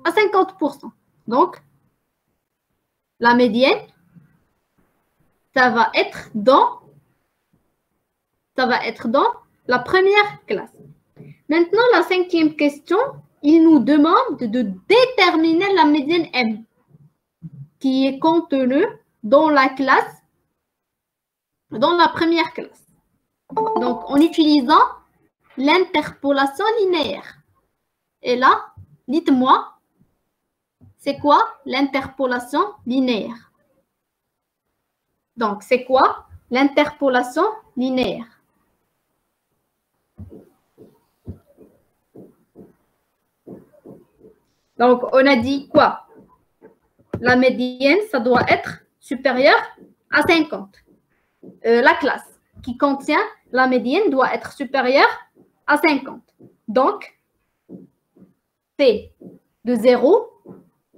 à 50%. Donc, la médiane, ça va être dans la première classe. Maintenant, la cinquième question, il nous demande de déterminer la médiane M qui est contenue dans la classe, dans la première classe. Donc, en utilisant l'interpolation linéaire. Et là, dites-moi, c'est quoi l'interpolation linéaire? Donc, c'est quoi l'interpolation linéaire? Donc, on a dit quoi? La médiane, ça doit être supérieur à 50. La classe qui contient la médiane doit être supérieure à 50. Donc, c'est de 0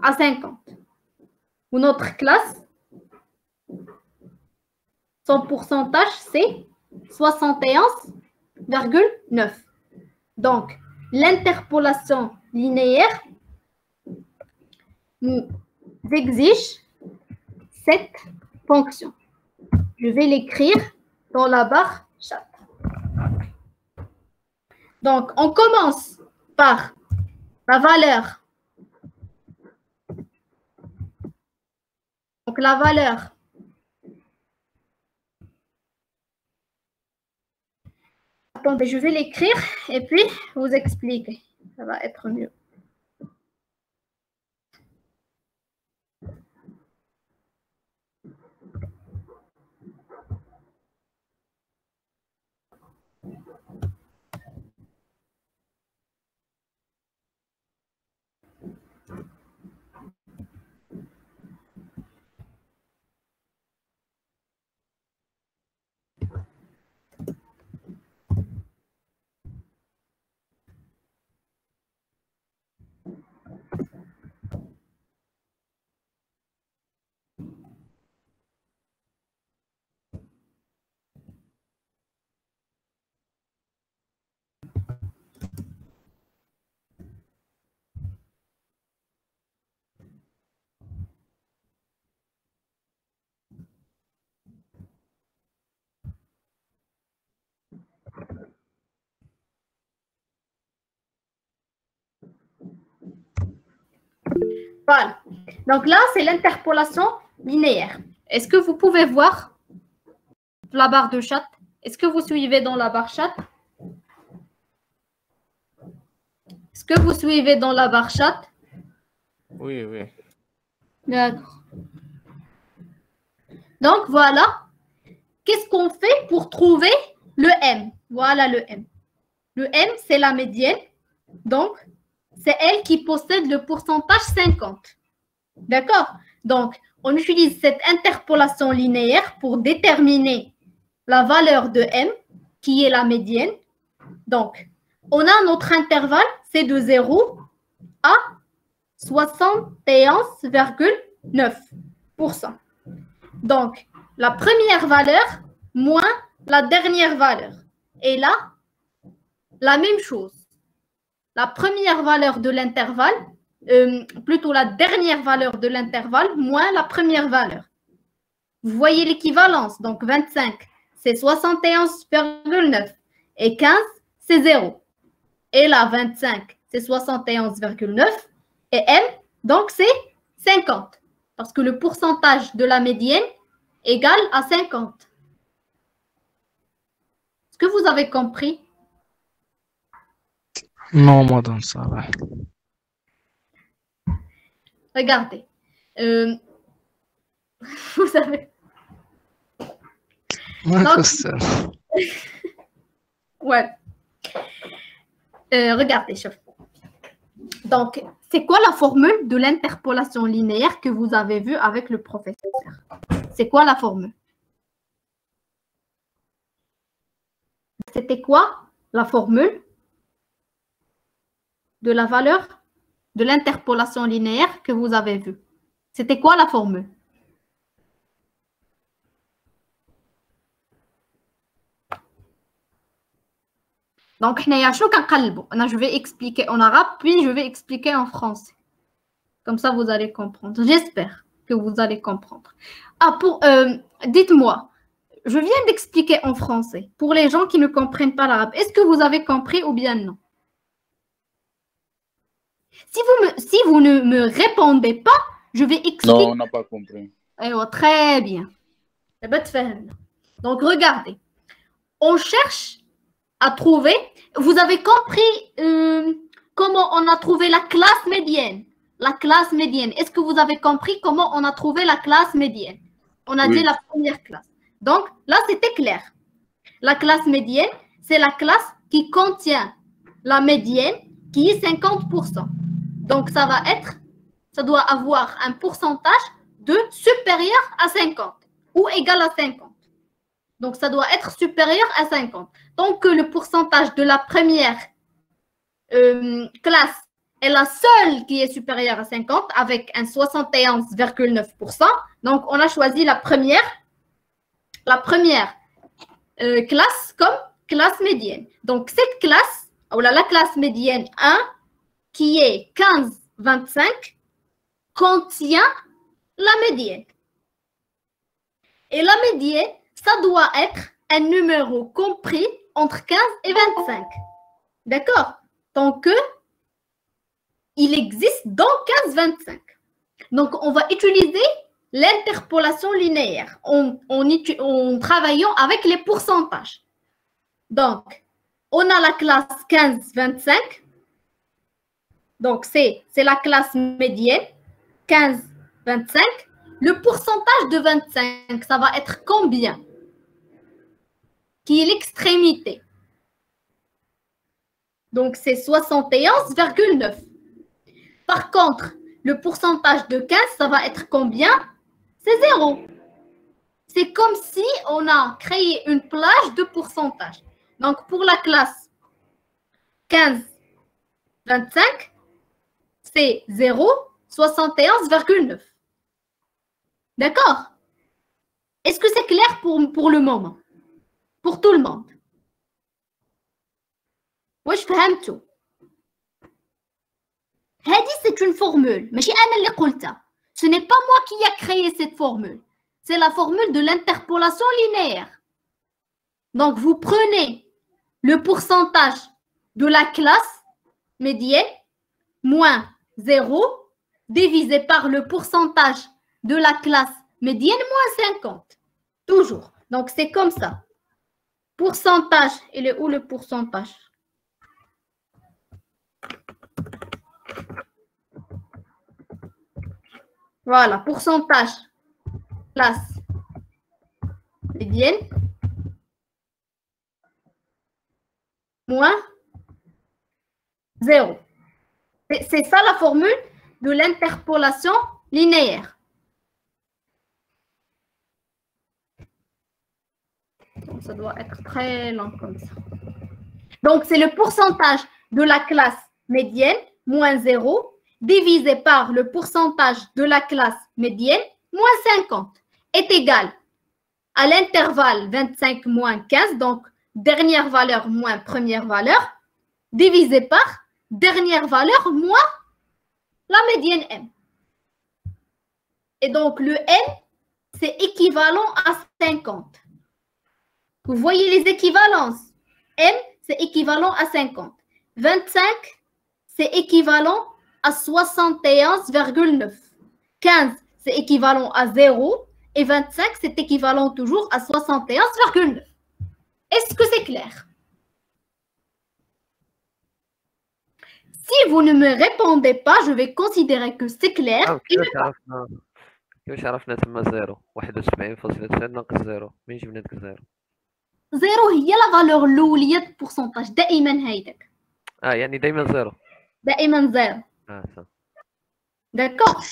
à 50. Ou notre classe, son pourcentage, c'est 71,9. Donc, l'interpolation linéaire nous exige cette fonction. Je vais l'écrire dans la barre chat. Donc, on commence par la valeur. Donc, la valeur attendez, je vais l'écrire et puis vous expliquer. Ça va être mieux. Voilà. Donc là, c'est l'interpolation linéaire. Est-ce que vous pouvez voir la barre de chat? Est-ce que vous suivez dans la barre chat? Est-ce que vous suivez dans la barre chat? Oui, oui. D'accord. Donc, voilà. Qu'est-ce qu'on fait pour trouver le M? Voilà le M. Le M, c'est la médiane. Donc, c'est elle qui possède le pourcentage 50. D'accord? Donc, on utilise cette interpolation linéaire pour déterminer la valeur de M, qui est la médiane. Donc, on a notre intervalle, c'est de 0 à 71,9%. Donc, la première valeur moins la dernière valeur. Et là, la même chose. La première valeur de l'intervalle, plutôt la dernière valeur de l'intervalle moins la première valeur. Vous voyez l'équivalence. Donc, 25, c'est 71,9. Et 15, c'est 0. Et là, 25, c'est 71,9. Et M, donc, c'est 50. Parce que le pourcentage de la médiane égale à 50. Est-ce que vous avez compris? Non, madame, ça va. Regardez. Vous savez. Donc, ouais. Regardez, chef. Donc, c'est quoi la formule de l'interpolation linéaire que vous avez vue avec le professeur? C'est quoi la formule? C'était quoi la formule de la valeur de l'interpolation linéaire que vous avez vue? C'était quoi la formule? Donc, je vais expliquer en arabe, puis je vais expliquer en français. Comme ça, vous allez comprendre. J'espère que vous allez comprendre. Dites-moi, je viens d'expliquer en français. Pour les gens qui ne comprennent pas l'arabe, est-ce que vous avez compris ou bien non? Si vous ne me répondez pas, je vais expliquer. Non, on n'a pas compris. Très bien. Donc, regardez. On cherche à trouver. Vous avez compris comment on a trouvé la classe médiane? La classe médiane. Est-ce que vous avez compris comment on a trouvé la classe médiane? On a dit la première classe. Donc, là, c'était clair. La classe médiane, c'est la classe qui contient la médiane qui est 50%. Donc, ça doit avoir un pourcentage de supérieur à 50 ou égal à 50. Donc, ça doit être supérieur à 50. Tant que le pourcentage de la première classe est la seule qui est supérieure à 50 avec un 71,9%. Donc, on a choisi la première classe comme classe médiane. Donc, cette classe, la classe médiane 1, qui est 15,25, contient la médiane. Et la médiane, ça doit être un numéro compris entre 15 et 25. D'accord? Tant que il existe dans 15-25. Donc, on va utiliser l'interpolation linéaire en travaillant avec les pourcentages. Donc, on a la classe 15-25. Donc, c'est la classe médiane, 15-25. Le pourcentage de 25, ça va être combien? Qui est l'extrémité. Donc, c'est 71,9. Par contre, le pourcentage de 15, ça va être combien? C'est 0. C'est comme si on a créé une plage de pourcentage. Donc, pour la classe 15-25, c'est 0, 71,9. D'accord? Est-ce que c'est clair pour le moment? Pour tout le monde? واش فهمتوا؟ هذه c'est une formule. ماشي أنا اللي قلتها. Ce n'est pas moi qui a créé cette formule. C'est la formule de l'interpolation linéaire. Donc, vous prenez le pourcentage de la classe médiane moins 0 divisé par le pourcentage de la classe médiane moins 50. Toujours. Donc, c'est comme ça. Pourcentage, il est où le pourcentage? Voilà, pourcentage, classe médiane, moins 0. C'est ça la formule de l'interpolation linéaire. Donc, ça doit être très lent comme ça. Donc, c'est le pourcentage de la classe médiane, moins 0, divisé par le pourcentage de la classe médiane, moins 50, est égal à l'intervalle 25 moins 15, donc dernière valeur moins première valeur, divisé par dernière valeur moins la médiane M. Et donc, le M, c'est équivalent à 50. Vous voyez les équivalences. M, c'est équivalent à 50. 25, c'est équivalent à 71,9. 15, c'est équivalent à 0. Et 25, c'est équivalent toujours à 71,9. Est-ce que c'est clair? Si vous ne me répondez pas, je vais considérer que c'est clair. كيفاش عرفنا تما 0 71.9 ناقص 0 منين جبنا ديك 0 هي لا فالور الاوليه د البورسونتاج دائما هيداك يعني دائما 0 دائما 0 صح داكوغ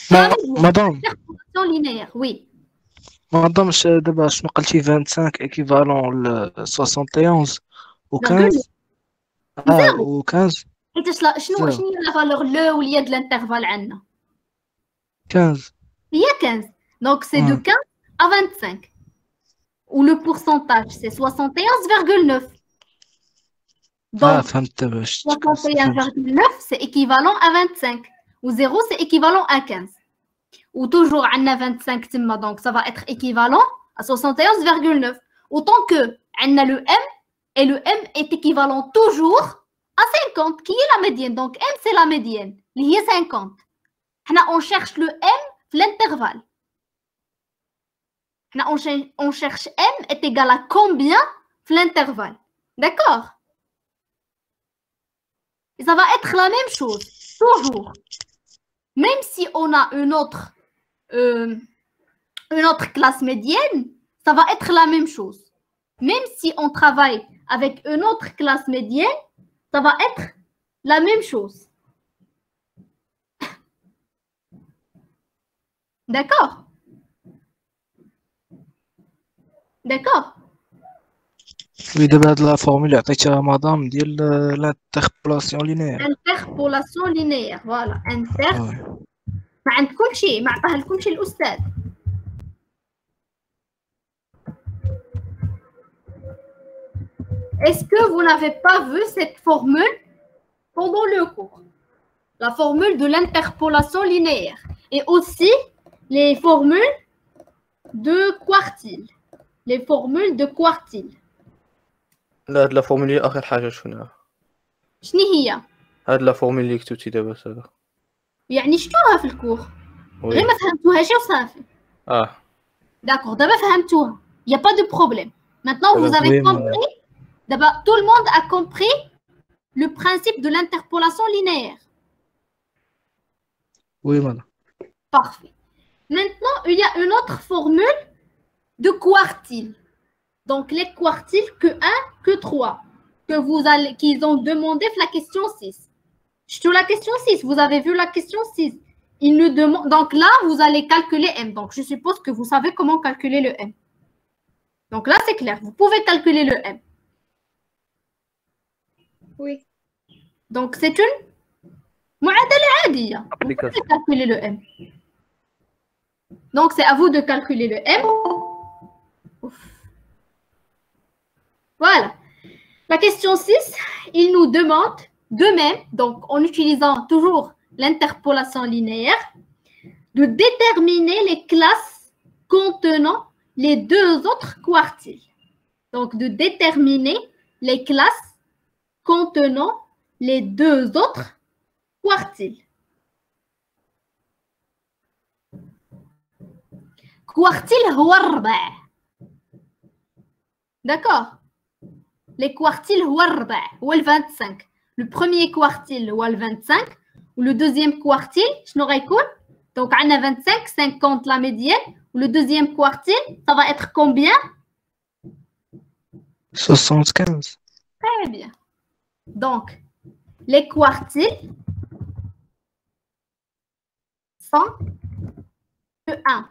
مدام linéaire oui مدام دابا شنو قلتي 25 ايكيفالون ل 71 و 15 و 15 حيت شنو هي لا فالور الاوليه د الانترفال عندنا 15 هي 15 donc c'est de 15 à 25 où le pourcentage c'est 71,9 donc فهمت دابا 61,9 c'est équivalent à 25 Ou 0, c'est équivalent à 15. Ou toujours, on a 25, donc ça va être équivalent à 71,9. Autant que on a le M, et le M est équivalent toujours à 50, qui est la médiane. Donc, M, c'est la médiane, qui est 50. On cherche le M, l'intervalle. On cherche M est égal à combien l'intervalle. D'accord? Et ça va être la même chose, toujours. Même si on a une autre classe médiane, ça va être la même chose. Même si on travaille avec une autre classe médiane, ça va être la même chose. D'accord? D'accord? Oui, d'abord la formule عطيتها مدام ديال l'interpolation linéaire. Interpolation linéaire, voilà. ما عندكم شيء ما عطاها لكم شيء الأستاذ. Est-ce que vous n'avez pas vu cette formule pendant le cours? La formule de l'interpolation linéaire et aussi les formules de quartile. Les formules de quartile. لا هاد لا فورمولي اخر حاجه شفناها. شنو هي؟ هاد لا فورمولي اللي كتبتي دابا هذا. يعني شفتوها في الكور غير ما فهمتوهاش وصافي. D'accord, دابا فهمتوها. Il y a pas de problème. Maintenant vous avez compris. D'abord, tout le monde a compris le principe de l'interpolation linéaire. Oui, madame. Parfait. Maintenant, il y a une autre formule de quartile. Donc, les quartiles que 1, que 3, qu'ils ont demandé la question 6. Sur la question 6, vous avez vu la question 6. Ils nous demandent, donc là, vous allez calculer M. Donc, je suppose que vous savez comment calculer le M. Donc là, c'est clair. Vous pouvez calculer le M. Oui. Donc, c'est une معادلة عادية. Vous pouvez calculer le M. Donc, c'est à vous de calculer le M. Ouf. Voilà. La question 6, il nous demande de même, donc en utilisant toujours l'interpolation linéaire, de déterminer les classes contenant les deux autres quartiles. Donc, de déterminer les classes contenant les deux autres quartiles. Quartile هو الربع. D'accord? Les quartiles هو الربع هو 25. Le premier quartile هو 25 ou le deuxième quartile شنو غيكون؟ Donc on a 25, 50 la médiane ou le deuxième quartile ça va être combien? 75. Très bien. Donc les quartiles sont que 1.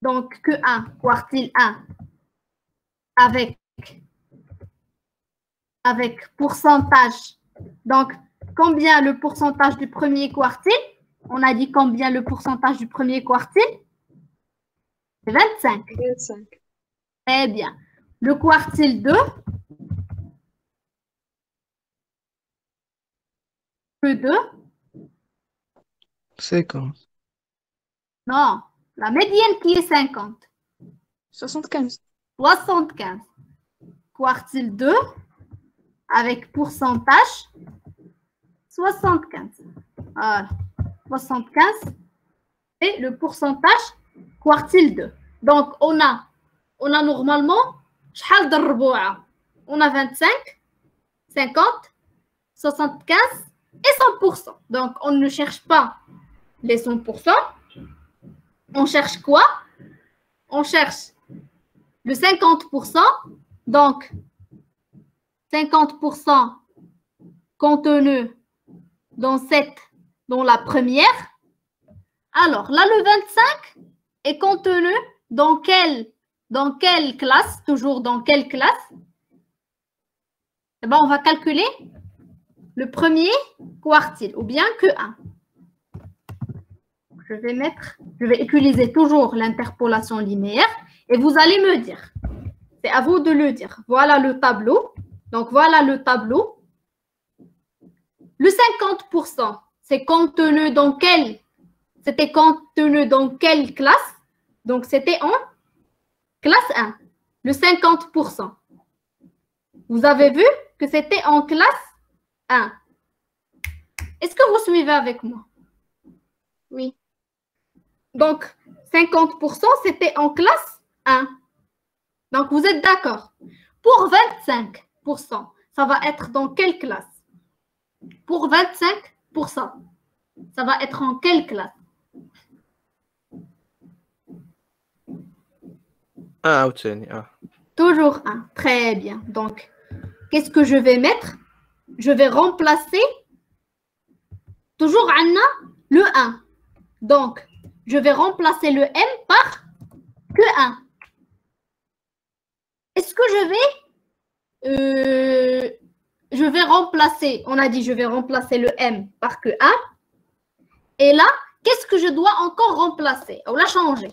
Donc que 1, quartile 1 avec pourcentage. Donc, combien le pourcentage du premier quartile? On a dit combien le pourcentage du premier quartile? C'est 25. 25. Très bien. Le quartile 2? Le 2? 50. Non, la médiane qui est 50. 75. 75. Quartile 2 avec pourcentage 75. Voilà. 75 et le pourcentage quartile 2. Donc, on a normalement, on a 25, 50, 75 et 100%. Donc, on ne cherche pas les 100%. On cherche quoi? On cherche le 50%. Donc, 50% contenu dans la première. Alors, là, le 25 est contenu dans quelle classe? Toujours dans quelle classe? Eh bien, on va calculer le premier quartile, ou bien que 1. Je vais utiliser toujours l'interpolation linéaire et vous allez me dire. C'est à vous de le dire. Voilà le tableau. Donc, voilà le tableau. le 50%, c'est contenu dans quelle? C'était contenu dans quelle classe? Donc, c'était en classe 1, le 50%. Vous avez vu que c'était en classe 1. Est-ce que vous suivez avec moi? Oui. Donc, 50%, c'était en classe 1. Donc, vous êtes d'accord. Pour 25%, ça va être dans quelle classe? Pour 25%, ça va être en quelle classe? Toujours 1. Très bien. Donc, qu'est-ce que je vais mettre? Je vais remplacer toujours Anna, le 1. Donc, je vais remplacer le M par que 1. Est-ce que je vais remplacer, on a dit je vais remplacer le M par que 1. Et là, qu'est-ce que je dois encore remplacer? On l'a changé.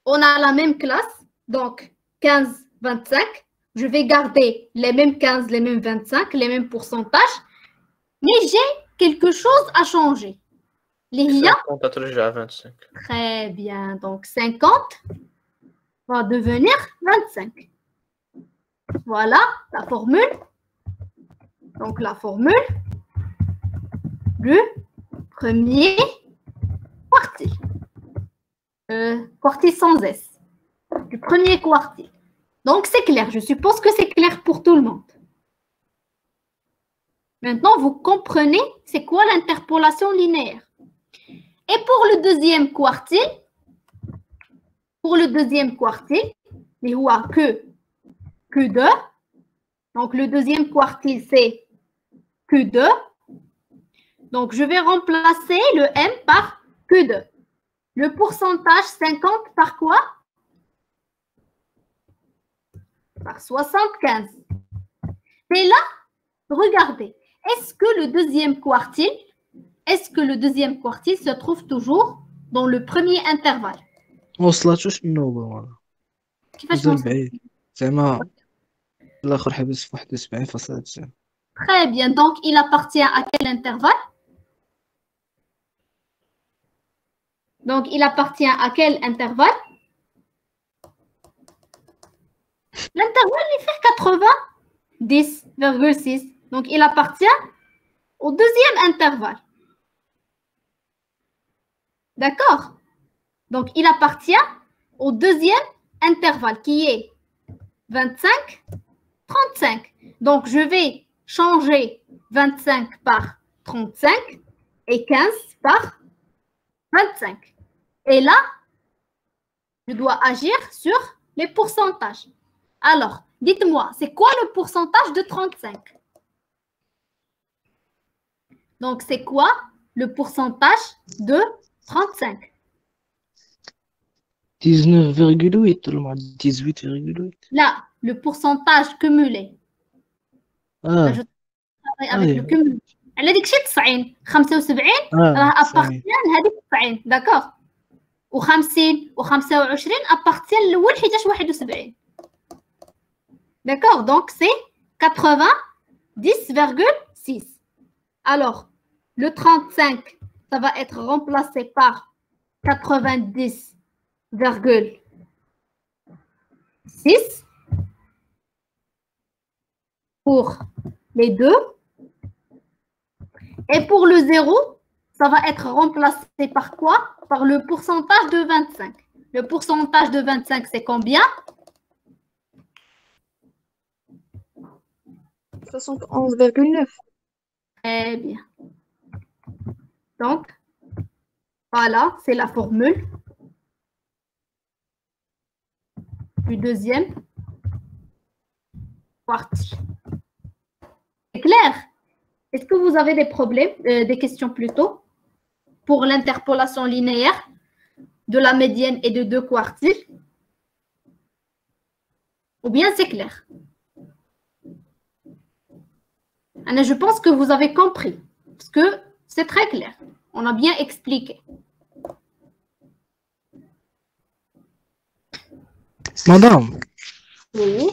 On a la même classe, donc 15, 25. Je vais garder les mêmes 15, les mêmes 25, les mêmes pourcentages. Mais j'ai quelque chose à changer. Les 50 à 25. Très bien. Donc 50 va devenir 25. Voilà la formule. Donc la formule du premier quartile. Quartile sans S. Du premier quartile. Donc c'est clair. Je suppose que c'est clair pour tout le monde. Maintenant, vous comprenez c'est quoi l'interpolation linéaire. Et pour le deuxième quartile, il y a que Q2. Donc, le deuxième quartile, c'est Q2. Donc, je vais remplacer le M par Q2. Le pourcentage 50 par quoi? Par 75. Et là, regardez. Est-ce que le deuxième quartile se trouve toujours dans le premier intervalle? وصلتوش النوبة والله مازال بعيد زعما الآخر حبس في 71.9. Très bien. Donc, il appartient à quel intervalle? L'intervalle, il fait 90,6. Donc, il appartient au deuxième intervalle. D'accord? Donc, il appartient au deuxième intervalle qui est 25, 35. Donc, je vais changer 25 par 35 et 15 par 25. Et là, je dois agir sur les pourcentages. Alors, dites-moi, c'est quoi le pourcentage de 35? Donc, c'est quoi le pourcentage de 35? 19,8 ولا 18,8. Là, le pourcentage cumulé. Là, je travaille avec le cumul. على ديك شي 90 75 راه appartient لهذيك 90. D'accord. و50 و25 appartient للأول حيتاش 71. D'accord. Donc, c'est 90,6. Alors, le 35, ça va être remplacé par 90,6 pour les deux. Et pour le 0, ça va être remplacé par quoi? Par le pourcentage de 25. Le pourcentage de 25, c'est combien? 71,9. Très bien. Donc, voilà, c'est la formule du deuxième quartile. C'est clair? Est-ce que vous avez des problèmes, des questions plutôt, pour l'interpolation linéaire de la médiane et de deux quartiles? Ou bien c'est clair? Alors, je pense que vous avez compris, parce que c'est très clair. On a bien expliqué. مدام Oui.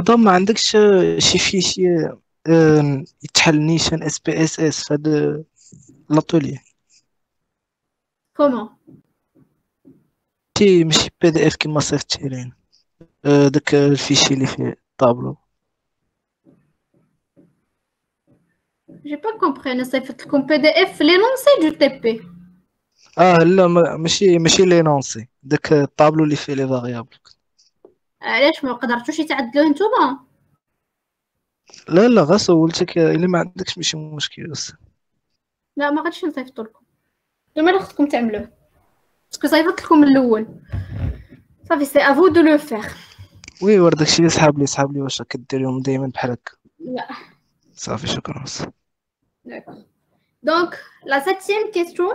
ما عندكش شي فيشي يتحل نيشان اس بي اس اس في هذا لاتولي. Comment? تي ماشي بي دي اف كيما صيفطتي لينا، داك الفيشي اللي فيه طابلو. J'ai pas compris. أنا صيفط لكم PDF l'énoncé du TP. لا ماشي لي نونسي، داك الطابلو اللي فيه لي فاريابل. علاش ما قدرتوش تعدلوه نتوما؟ لا غير سولتك الا ما عندكش ماشي مشكل. لا ما غاديش نصيفط لكم. نتوما اللي خصكم تعملوه. باسكو صيفط لكم من الأول. صافي سي افو دو لو فير. وي ورا داكشي اللي صحاب لي واش كديريهم دائما بحال هكا. لا. صافي شكرا. D'accord. Donc, la 7e question,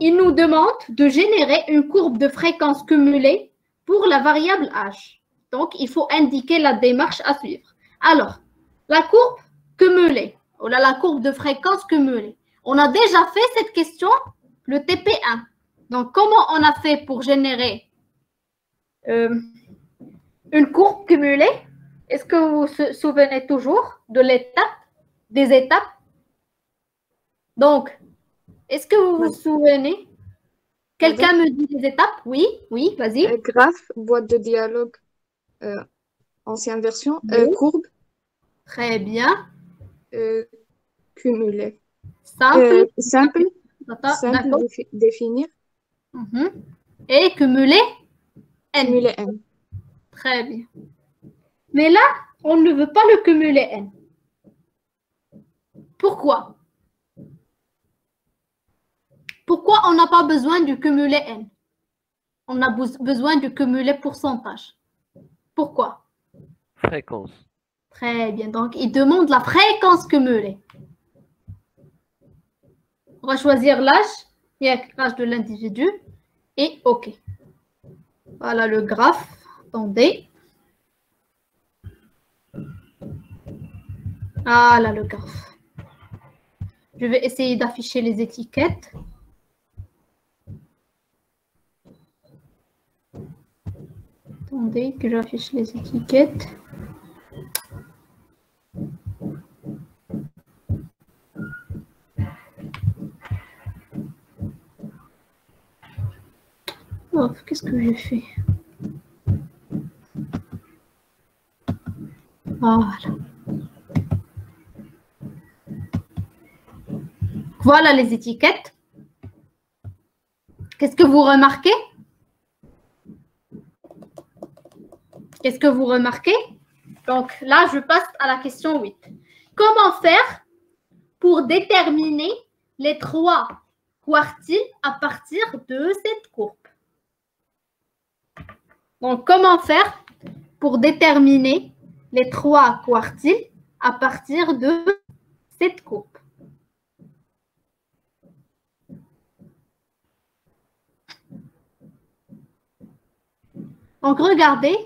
il nous demande de générer une courbe de fréquence cumulée pour la variable h. Donc, il faut indiquer la démarche à suivre. Alors, la courbe cumulée, ou la courbe de fréquence cumulée. On a déjà fait cette question, le TP1. Donc, comment on a fait pour générer une courbe cumulée? Est-ce que vous vous souvenez toujours de l'étape, des étapes? Donc, est-ce que vous vous souvenez? Quelqu'un me dit les étapes? Oui, vas-y. Graphe, boîte de dialogue, ancienne version, Oui. courbe, Très bien. cumulé. Simple. Simple, D'accord. définir, Mhm. Et cumuler n. cumuler n. Très bien. Mais là, on ne veut pas le cumuler n. Pourquoi? Pourquoi on n'a pas besoin du cumuler n? On a besoin du cumuler pourcentage. Pourquoi? Fréquence. Très bien. Donc, il demande la fréquence cumulée. On va choisir l'âge, l'âge de l'individu, et OK. Voilà le graphe. Attendez. Voilà le graphe. Je vais essayer d'afficher les étiquettes. Attendez que j'affiche les étiquettes. Oh, qu'est-ce que j'ai fait? Voilà. Voilà les étiquettes. Qu'est-ce que vous remarquez? Qu'est-ce que vous remarquez? Donc là, je passe à la question 8. Comment faire pour déterminer les 3 quartiles à partir de cette courbe? Donc, comment faire pour déterminer les 3 quartiles à partir de cette courbe? Donc, regardez.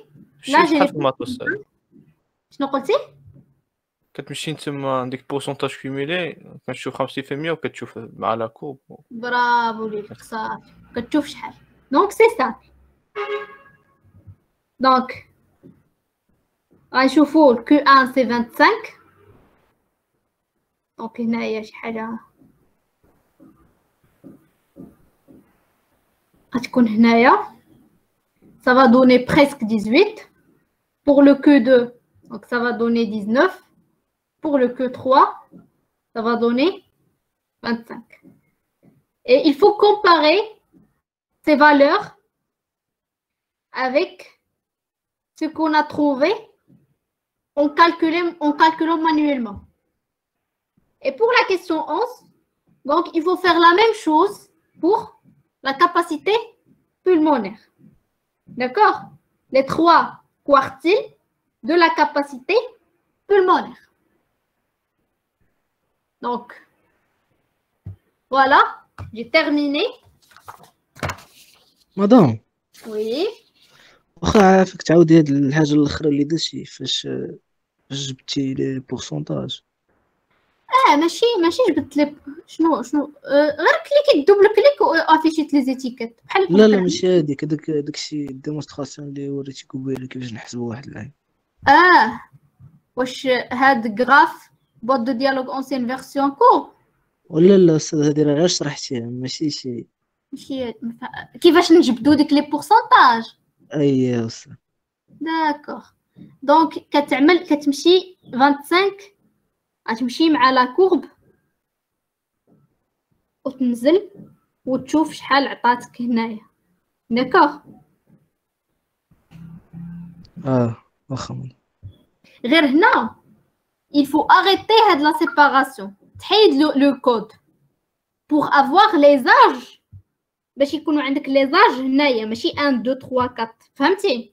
Là, j'ai شنو قلتي؟ كتمشي نتما عندك بورسونتاج كيميلي كنشوف 50% وكتشوف مع لا كوب. برافو ليك صافي كتشوف شحال. دونك سي سامبل. دونك غنشوفوا Q1 سي 25. دونك هنايا شي حاجه غتكون هنايا. Ça va donner presque 18. Pour le Q2, donc ça va donner 19. Pour le Q3, ça va donner 25. Et il faut comparer ces valeurs avec ce qu'on a trouvé en calculant manuellement. Et pour la question 11, donc il faut faire la même chose pour la capacité pulmonaire. D'accord? Les 3 quartiles de la capacité pulmonaire. Donc, voilà, j'ai terminé. مدام Oui. واخا عافاك تعاودي هاد الحاجه الاخرى اللي درتي فاش جبتي لي بورسونتاج. ماشي جبت لي شنو غير كليكيت دوبل كليك وافيشيت لي زيتيكيت بحال لا ماشي هذيك داكشي ديمونستراسيون اللي وريتي قبيله كيفاش نحسبوا واحد العين. واش هاد غراف بوت دو ديالوج اونسيان فيرسيون كو ولا أستاذ هادي راه غير شرحتيها ماشي شي. ماشي كيفاش نجبدو ديك لي بورسونتاج. أي يا أستاذ. داكوغ دونك كتمشي 25 غتمشي مع لا كورب وتنزل وتشوف شحال عطاتك هنايا. داكوغ واخا. غير هنا il faut arrêter هاد لا سيباراسيون، تحيد لو كود pour avoir les âges باش يكونوا عندك لي زاج هنايا ماشي 1 2 3 4. فهمتي؟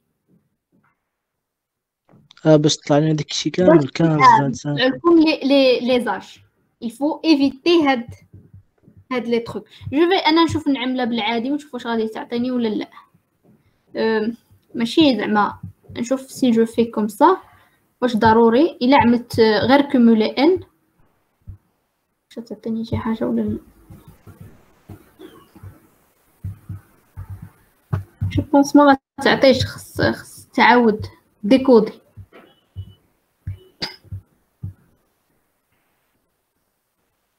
باش طلع لنا داك الشيء كامل 15 25. لكم لي زاج il faut éviter هاد لي تروك. جو في انا نشوف نعملها بالعادي ونشوف واش غادي تعطيني ولا لا. ماشي زعما نشوف سي جو في كوم سا واش ضروري الا عملت غير كومولي ان واش تعطيني شي حاجه ولا لا. جو بونس ما غتعطيش، خص تعاود ديكودي.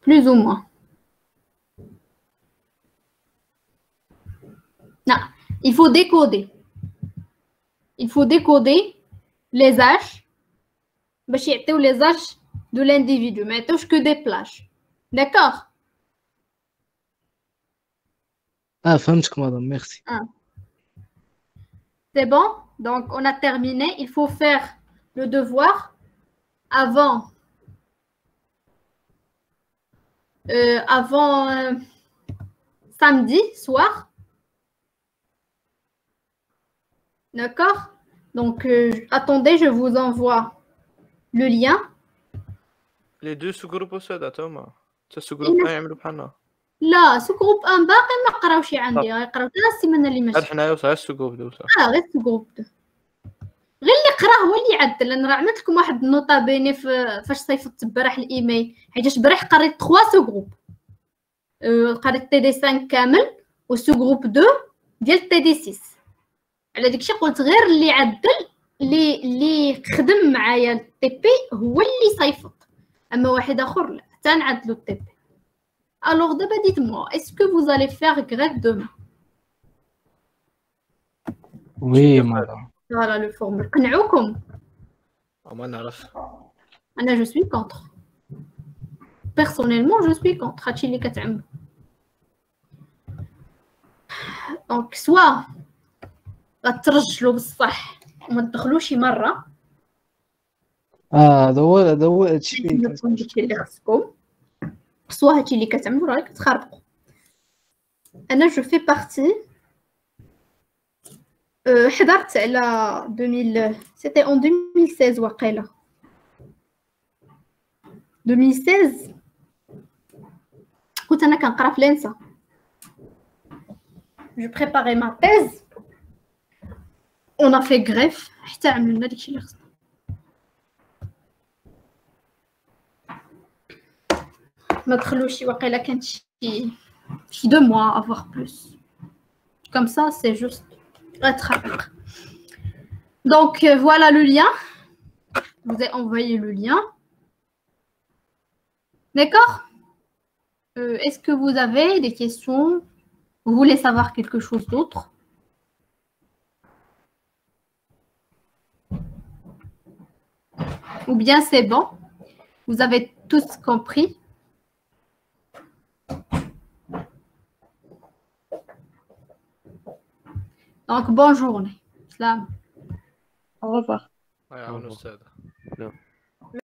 plus ou moins. Non, il faut décoder. Il faut décoder les âges باش يعطيو les âges de l'individu. ما يعطيوش que des plages. D'accord? فهمتك مدام ميرسي. C'est bon? Donc on a terminé. Il faut faire le devoir avant samedi soir. D'accord? Donc attendez, je vous envoie le lien. Les deux sous-groupes أستاذ توما تا sous-groupe يعملوا بحالنا. لا سو-groupe ان باقي ما قراوش عندي، غيقراو حتى السيمانه اللي ماشي. حنايا صغير sous-groupe دوسا. غير سو-groupe غير اللي قراه هو اللي يعدل. انا راه عملت لكم واحد النوطه بيني فاش صيفطت البارح الايميل، حيت البارح قريت 3 سو-groupe. قريت تي دي 5 كامل والسو-groupe 2 ديال تي دي 6. على داكشي قلت غير اللي عدل اللي خدم معايا التي بي هو اللي صيفط، اما واحد اخر لا حتى نعدلو التي بي. الوغ دابا ديت-moi est-ce que vous allez faire grève demain؟ وي مدام. فوالا لو فورمول قنعوكم. ما نعرف. انا جو سوي كونتر بيرسونيلمون، جو سوي كونتر هادشي اللي كتعملوا. دونك سوا غترجلوا بصح وما تدخلوش مره. هذا هو هادشي اللي خصكم، سوا هادشي اللي كتعملوا راه كتخربقوا. انا جو في بارتي حضرت على 2000 سيتي اون 2016 واقيلا 2016 كنت انا كنقرا في لينسا. جو بريباري ما تيز اون ا في غريف حتى عملنا داكشي اللي خصنا. ما دخلوش واقيلا كانت شي 2 mois افوار بلوس كوم سا سي جوست غتخربق. Donc voilà le lien. Je vous ai envoyé le lien. D'accord? Est-ce que vous avez des questions? Vous voulez savoir quelque chose d'autre? Ou bien c'est bon? Vous avez tous compris? Donc bonne journée. Salam. Au revoir. يعاون أستاذ.